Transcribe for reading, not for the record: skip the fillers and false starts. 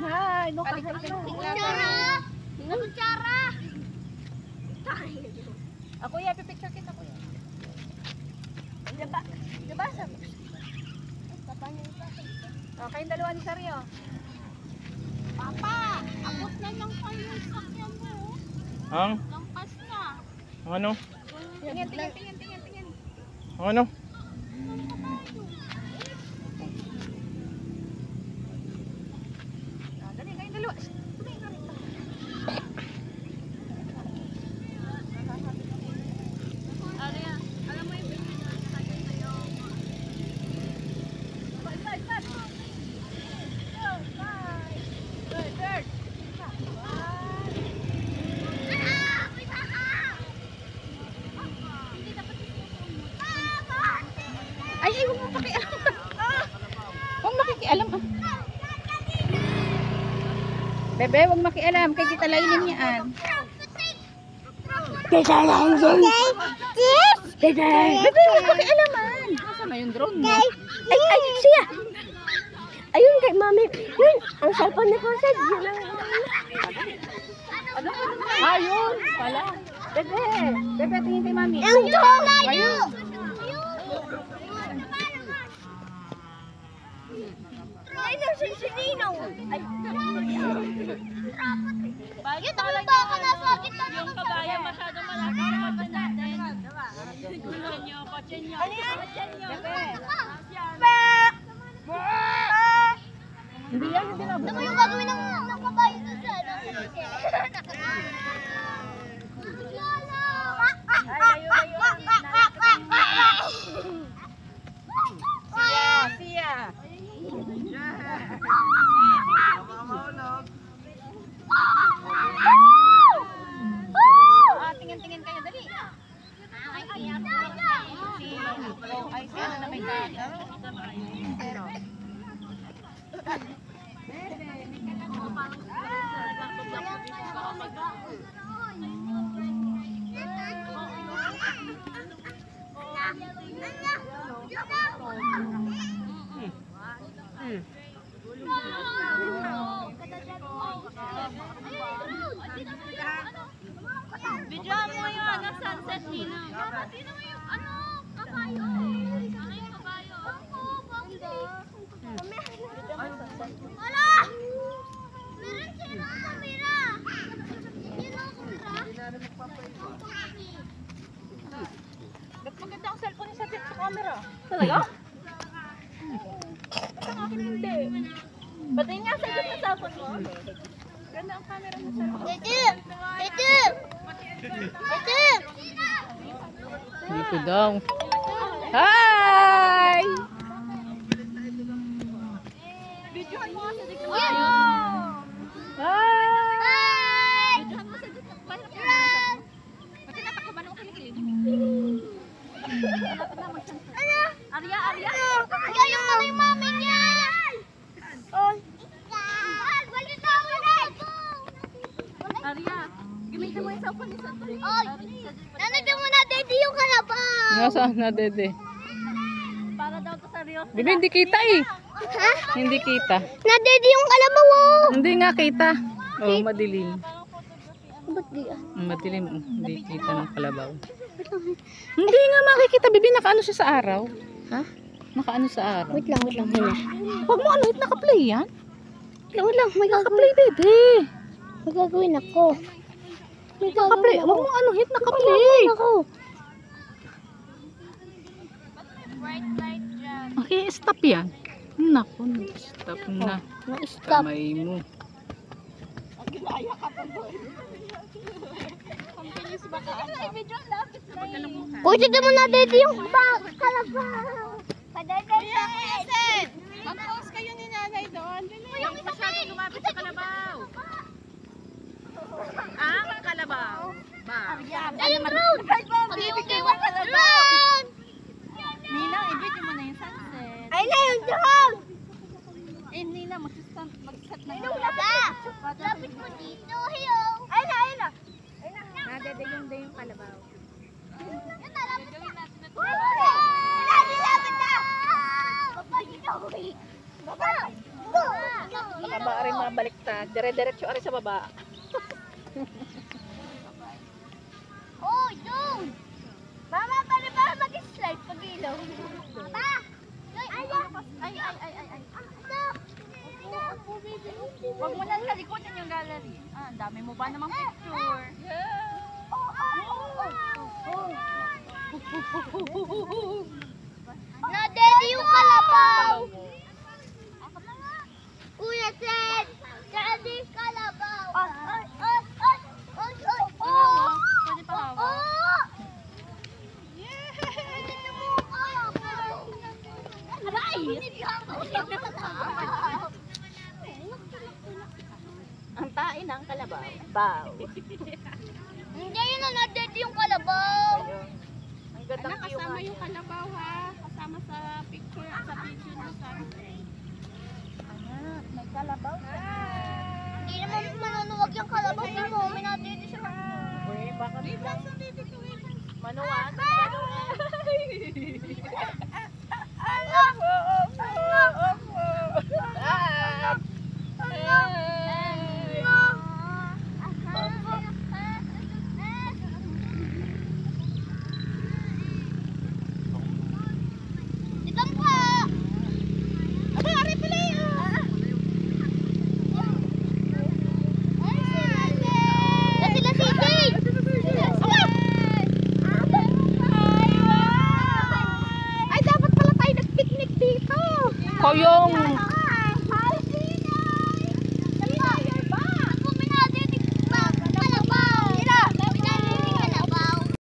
Hi, no kahit Kutsara. Ako ya, pipicture kita ko ya. Diba? Diba? Oh, kayong dalawa ni Sario. Papa, abot na lang kayo sa sakyan mo. Ang? Lampas na. Ano? Tingin. Ano? Dali, kayong dalawa. Tumingin ka rito. Alam mo yung video na nagtagay sa'yo. Ay, huwag mo pakialam. Huwag makikialam. Bebe, huwag makialam. Kaya di talayin yan. Bebe, huwag pakialaman. Nasaan na yung drone mo? Ay, siya. Ayun kay mami. Yun, ang cellphone ni Jose. Yun ang... Ayun, pala. Bebe, tingin kay mami. Ang dola yun. Ay, nasa sinino. Ay, bakit ba ako nasa kita ng kabayo masyado malaki naman natin? Kotse nyo. Ano yan? Hindi yan, hindi na. Ano mo yung gagawin ng kabayo doon sa Siya. Tingin kayo, dali. Ay, siya na may data. Video mo yung ano, sunset nina. Tingnan mo yung ano, kabayo. Ano yung kabayo? Wala! Meron sila kamera. Sino kamera? Ba't maganda ang cellphone niya sa camera? Talaga? Ang akin hindi. Ba't yun nga sa cellphone mo? Ganda ang camera mo sa cellphone. Dito daw. Hi! Videohan mo sa dito. Hi! Videohan mo sa dito. Ba't tinatakban ako kiligilid? Ano? Arya! Kaya yung mali mami niya. Oh. Wala daw Arya! Gamitin mo yung cellphone ni Sandri. Oy! Nanagyan mo na daddy yung kalabaw. Nasaan na, Dede? Para daw to seryoso. Bibi, hindi kita eh. Ha? Hindi kita. Na daddy yung kalabaw oh. Hindi nga kita. Oh, madilim. Ba't di ah? Madilim. Oh, hindi kita ng kalabaw. Hindi nga makikita, Bibi. Nakaano siya sa araw. Ha? Nakaano sa araw. Wait lang. Huwag mo ano, naka-play yan. Wait lang. May Naka-play, Dede. gagawin ako. Naka-play. Huwag mo ano, hit naka-play. Ako. Okay, stop yan. Naku, stop na. Na-stop. Kamay mo. Uy, tignan mo na daddy yung kalabaw. Padadad. Mag-pause kayo ni nanay doon. Yung masyadong lumapit sa kalabaw. Ang kalabaw. Ba? Ayun, road. Pag-ibigay mo kalabaw. Nina, i-video mo na yung sunset. Ay na yung drone. Nina, mag-set na Ayun, lapit mo dito. Hello. Ayun na. Nadede yung kalabaw. Yan na, lapit na. Lapit na. Lapit na. baliktad. Dire-diretso ari sa baba. Oh, yung! Mama, paano ba mag-slide pag ilaw? Papa! Ay. Huwag mo nang kalikutin yung gallery. Ah, ang dami mo ba namang picture? Na-daddy yung kalabaw! Kuya Ted! Daddy yung kalabaw! Pwede pa hawa. Ang tain ng kalabaw. Bow. Hindi yun na na-daddy yung kalabaw! Ang gandang view nga niya. kalabaw ha. Kasama sa picture at sa video ng sunset. Anak, may kalabaw. Hindi naman manunuwag yung kalabaw mo. May na-daddy siya. Uy, baka biglang manuwan. Itang pa! Aba, ari pala yun! Sila si Jade! Ay, dapat pala tayo nag-picnic dito. Ko yung